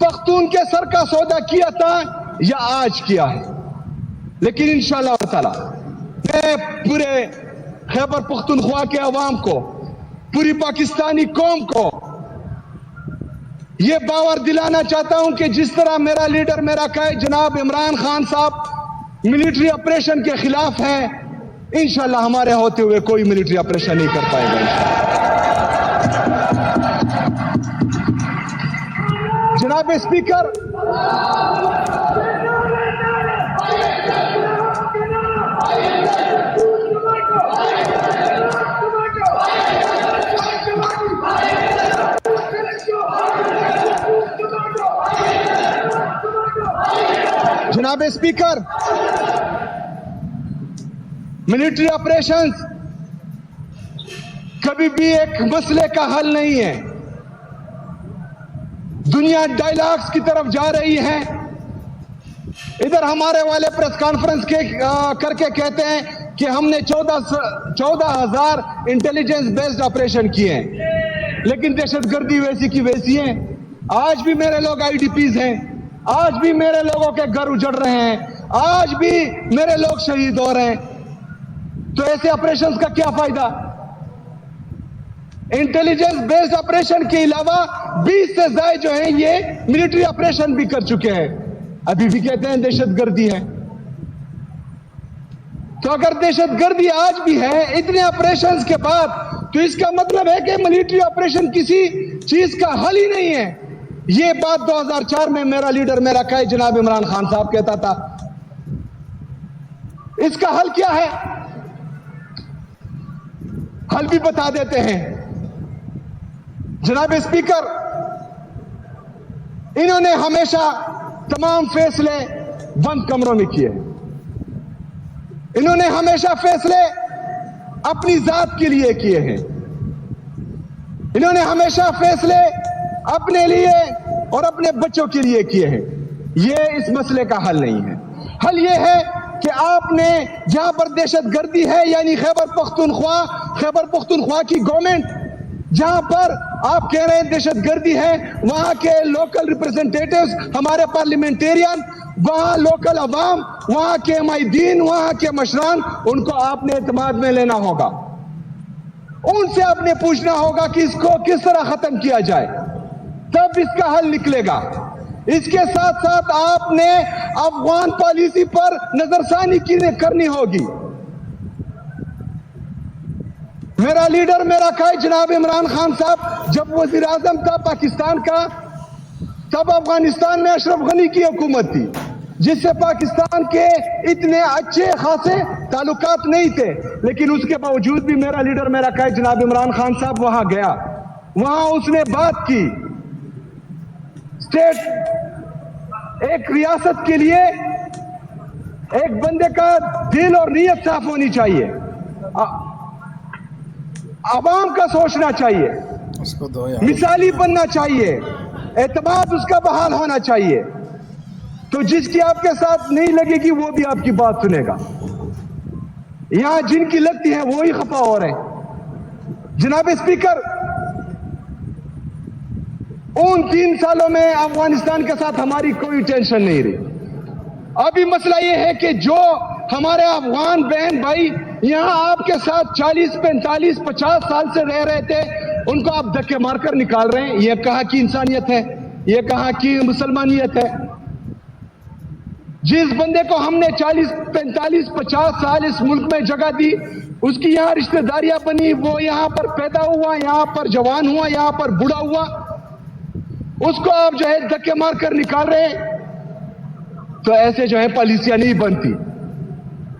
پختون کے سر کا سودا کیا تھا یا آج کیا ہے. لیکن انشاءاللہ تعالی میں پورے خیبر پختونخوا کے عوام کو، پوری پاکستانی قوم کو یہ باور دلانا چاہتا ہوں کہ جس طرح میرا لیڈر، میرا قائد جناب عمران خان صاحب ملٹری آپریشن کے خلاف ہیں، انشاءاللہ ہمارے ہوتے ہوئے کوئی ملٹری آپریشن نہیں کر پائے گا. جناب اسپیکر، جناب اسپیکر، ملٹری آپریشنز کبھی بھی ایک مسئلے کا حل نہیں ہے. دنیا ڈائیلاگز کی طرف جا رہی ہے. ادھر ہمارے والے پریس کانفرنس کر کے کہتے ہیں کہ ہم نے 14,000 انٹیلیجنس بیسڈ آپریشن کیے ہیں، لیکن دہشت گردی ویسی کی ویسی ہیں. آج بھی میرے لوگ آئی ڈی پیز ہیں، آج بھی میرے لوگوں کے گھر اجڑ رہے ہیں، آج بھی میرے لوگ شہید ہو رہے ہیں. تو ایسے آپریشنز کا کیا فائدہ؟ انٹیلیجنس بیسڈ آپریشن کے علاوہ 20 سے زائد جو ہیں یہ ملٹری آپریشن بھی کر چکے ہیں، ابھی بھی کہتے ہیں دہشت گردی ہے. تو اگر دہشت گردی آج بھی ہے اتنے آپریشنز کے بعد، تو اس کا مطلب ہے کہ ملٹری آپریشن کسی چیز کا حل ہی نہیں ہے. یہ بات 2004 میں میرا لیڈر، میرا قائد جناب عمران خان صاحب کہتا تھا. اس کا حل کیا ہے؟ حل بھی بتا دیتے ہیں. جناب اسپیکر، انہوں نے ہمیشہ تمام فیصلے بند کمروں میں کیے. انہوں نے ہمیشہ فیصلے اپنی ذات کے لیے کیے ہیں. انہوں نے ہمیشہ فیصلے اپنے لیے اور اپنے بچوں کے لیے کیے ہیں. یہ اس مسئلے کا حل نہیں ہے. حل یہ ہے کہ آپ نے جہاں پر دہشت گردی ہے، یعنی خیبر پختونخوا کی گورنمنٹ جہاں پر آپ کہہ رہے ہیں دہشت گردی ہے، وہاں کے لوکل ریپرزنٹیٹیوز، ہمارے پارلیمنٹیرین، وہاں لوکل عوام، وہاں کے مائدین، وہاں کے مشران، ان کو آپ نے اعتماد میں لینا ہوگا. ان سے آپ نے پوچھنا ہوگا کہ اس کو کس طرح ختم کیا جائے، تب اس کا حل نکلے گا. اس کے ساتھ ساتھ آپ نے افغان پالیسی پر نظر ثانی کرنی ہوگی. میرا لیڈر، میرا قائد جناب عمران خان صاحب جب وزیر اعظم تھا پاکستان کا، تب افغانستان میں اشرف غنی کی حکومت تھی، جس سے پاکستان کے اتنے اچھے خاصے تعلقات نہیں تھے. لیکن اس کے باوجود بھی میرا لیڈر، میرا قائد جناب عمران خان صاحب وہاں گیا، وہاں اس نے بات کی. اسٹیٹ، ایک ریاست کے لیے ایک بندے کا دل اور نیت صاف ہونی چاہیے، عوام کا سوچنا چاہیے، مثالی بننا چاہیے، اعتماد اس کا بحال ہونا چاہیے. تو جس کی آپ کے ساتھ نہیں لگے گی وہ بھی آپ کی بات سنے گا. یہاں جن کی لگتی ہے وہی خفا ہو رہے ہیں. جناب اسپیکر، ان 3 سالوں میں افغانستان کے ساتھ ہماری کوئی ٹینشن نہیں رہی. ابھی مسئلہ یہ ہے کہ جو ہمارے افغان بہن بھائی یہاں آپ کے ساتھ 40 45 50 سال سے رہ رہے تھے، ان کو آپ دھکے مار کر نکال رہے ہیں. یہ کہاں کی انسانیت ہے؟ یہ کہاں کی مسلمانیت ہے؟ جس بندے کو ہم نے 40 45 50 سال اس ملک میں جگہ دی، اس کی یہاں رشتہ داریاں بنی، وہ یہاں پر پیدا ہوا، یہاں پر جوان ہوا، یہاں پر بوڑھا ہوا، اس کو آپ جو ہے دھکے مار کر نکال رہے ہیں. تو ایسے جو ہے پالیسیاں نہیں بنتی.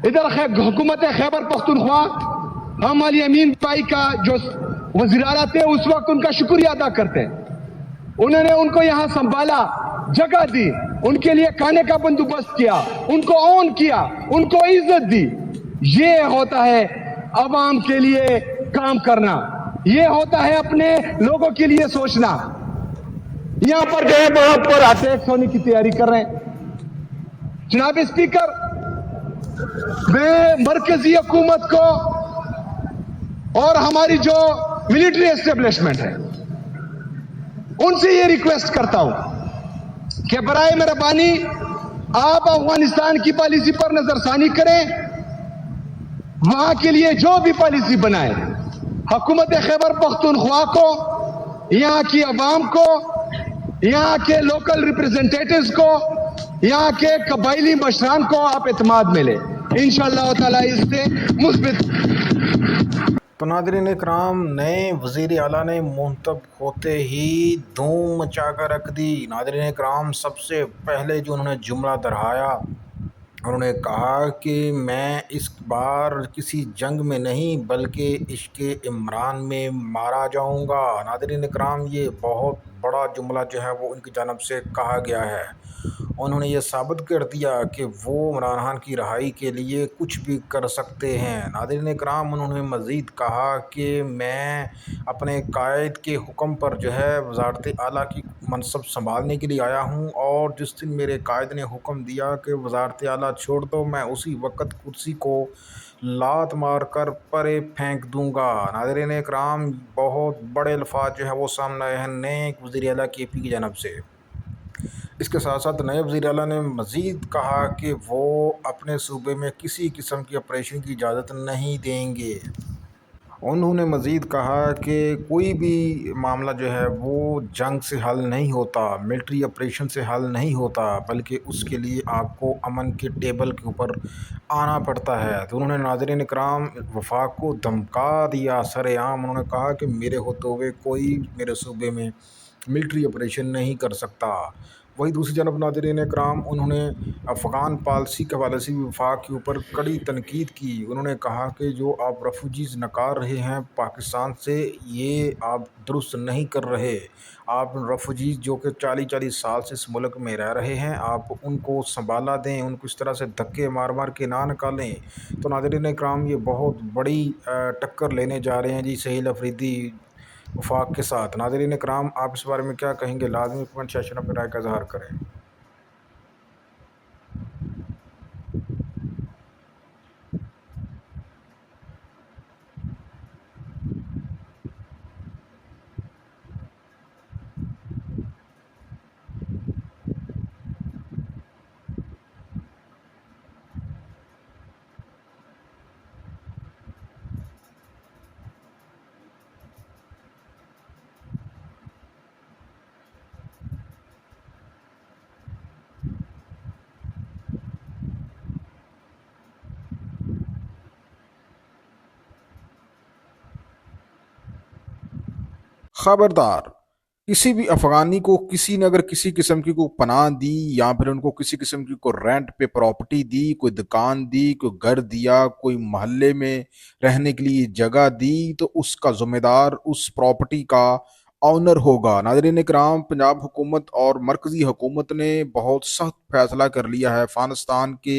ادھر حکومت خیبر پختونخوا، ہم علی امین بھائی کا جو وزیر اعلیٰ تھے اس وقت ان کا شکریہ ادا کرتے ہیں. انہوں نے ان کو یہاں سنبھالا، جگہ دی، ان کے لیے کھانے کا بندوبست کیا، ان کو آن کیا، ان کو عزت دی. یہ ہوتا ہے عوام کے لیے کام کرنا، یہ ہوتا ہے اپنے لوگوں کے لیے سوچنا. یہاں پر گئے وہاں پر اٹیک ہونے کی تیاری کر رہے ہیں. جناب اسپیکر، میں مرکزی حکومت کو اور ہماری جو ملٹری اسٹیبلشمنٹ ہے ان سے یہ ریکویسٹ کرتا ہوں کہ برائے مہربانی آپ افغانستان کی پالیسی پر نظر ثانی کریں، وہاں کے لیے جو بھی پالیسی بنائے، حکومت خیبر پختونخوا کو، یہاں کی عوام کو، یہاں کے لوکل ریپرزنٹیٹیوز کو، یہاں کے قبائلی مشران کو آپ اعتماد میں لیں، انشاءاللہ تعالیٰ اس سے مثبت۔ تو ناظرین اکرام، نئے وزیر اعلیٰ نے منتخب ہوتے ہی دھوم مچا کر رکھ دی۔ ناظرین اکرام، سب سے پہلے جو انہوں نے جملہ دہرایا، انہوں نے کہا کہ میں اس بار کسی جنگ میں نہیں بلکہ عشق عمران میں مارا جاؤں گا۔ ناظرین اکرام، یہ بہت بڑا جملہ جو ہے وہ ان کی جانب سے کہا گیا ہے۔ انہوں نے یہ ثابت کر دیا کہ وہ عمران خان کی رہائی کے لیے کچھ بھی کر سکتے ہیں۔ ناظرین اکرام، انہوں نے مزید کہا کہ میں اپنے قائد کے حکم پر جو ہے وزارت اعلیٰ کی منصب سنبھالنے کے لیے آیا ہوں، اور جس دن میرے قائد نے حکم دیا کہ وزارت اعلیٰ چھوڑ دو، میں اسی وقت کرسی کو لات مار کر پرے پھینک دوں گا۔ ناظرین اکرام، بہت بڑے الفاظ جو ہے وہ سامنے آئے ہیں نئے وزیر اعلیٰ کے پی کی جانب سے۔ اس کے ساتھ ساتھ نئے وزیر اعلیٰ نے مزید کہا کہ وہ اپنے صوبے میں کسی قسم کی آپریشن کی اجازت نہیں دیں گے۔ انہوں نے مزید کہا کہ کوئی بھی معاملہ جو ہے وہ جنگ سے حل نہیں ہوتا، ملٹری آپریشن سے حل نہیں ہوتا، بلکہ اس کے لیے آپ کو امن کے ٹیبل کے اوپر آنا پڑتا ہے۔ تو انہوں نے ناظرین اکرام وفاق کو دھمکا دیا سر عام۔ انہوں نے کہا کہ میرے ہوتے ہوئے کوئی میرے صوبے میں ملٹری آپریشن نہیں کر سکتا۔ وہی دوسری جانب ناظرین اکرام، انہوں نے افغان پالیسی کے حوالے سے بھی وفاق کے اوپر کڑی تنقید کی۔ انہوں نے کہا کہ جو آپ ریفوجیز نکال رہے ہیں پاکستان سے، یہ آپ درست نہیں کر رہے۔ آپ ریفوجیز جو کہ 40 سال سے اس ملک میں رہ رہے ہیں، آپ ان کو سنبھالا دیں، ان کو اس طرح سے دھکے مار مار کے نہ نکالیں۔ تو ناظرین اکرام، یہ بہت بڑی ٹکر لینے جا رہے ہیں جی سہیل افریدی وفاق کے ساتھ۔ ناظرین اکرام، آپ اس بارے میں کیا کہیں گے؟ لازمی کمنٹ سیکشن میں اپنی رائے کا اظہار کریں۔ خبردار، کسی بھی افغانی کو کسی نے اگر کسی قسم کی کوئی پناہ دی، یا پھر ان کو کسی قسم کی کوئی رینٹ پہ پراپرٹی دی، کوئی دکان دی، کوئی گھر دیا، کوئی محلے میں رہنے کے لیے جگہ دی، تو اس کا ذمہ دار اس پراپرٹی کا آنر ہوگا۔ ناظرین اکرام، پنجاب حکومت اور مرکزی حکومت نے بہت سخت فیصلہ کر لیا ہے۔ افغانستان کے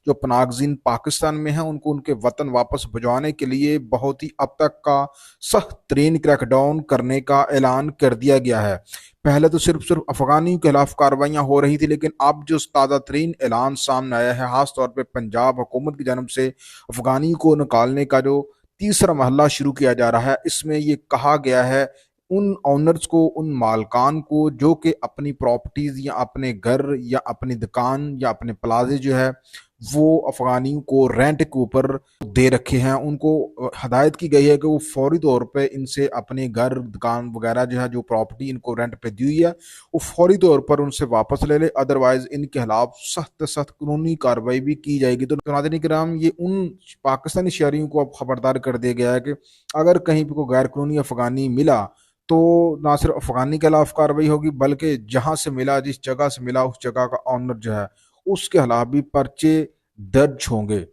جو پناہ گزین پاکستان میں ہیں، ان کو ان کے وطن واپس بھجوانے کے لیے بہت ہی اب تک کا سخت ترین کریک ڈاؤن کرنے کا اعلان کر دیا گیا ہے۔ پہلے تو صرف افغانیوں کے خلاف کارروائیاں ہو رہی تھی، لیکن اب جو تازہ ترین اعلان سامنے آیا ہے، خاص طور پہ پنجاب حکومت کی جانب سے افغانیوں کو نکالنے کا جو تیسرا مرحلہ شروع کیا جا رہا ہے، اس میں یہ کہا گیا ہے ان آنرز کو، ان مالکان کو جو کہ اپنی پراپرٹیز یا اپنے گھر یا اپنی دکان یا اپنے پلازے جو ہے وہ افغانیوں کو رینٹ کے اوپر دے رکھے ہیں، ان کو ہدایت کی گئی ہے کہ وہ فوری طور پہ ان سے اپنے گھر، دکان وغیرہ جو ہے، جو پراپرٹی ان کو رینٹ پہ دی ہوئی ہے، وہ فوری طور پر ان سے واپس لے لے، ادروائز ان کے خلاف سخت سخت قانونی کارروائی بھی کی جائے گی۔ تو ناظرین کرام، یہ ان پاکستانی شہریوں کو اب خبردار کر دیا گیا ہے کہ اگر کہیں پہ کوئی غیر قانونی افغانی ملا تو نہ صرف افغانی کے خلاف کارروائی ہوگی، بلکہ جہاں سے ملا، جس جگہ سے ملا، اس جگہ کا آنر جو ہے اس کے خلاف بھی پرچے درج ہوں گے۔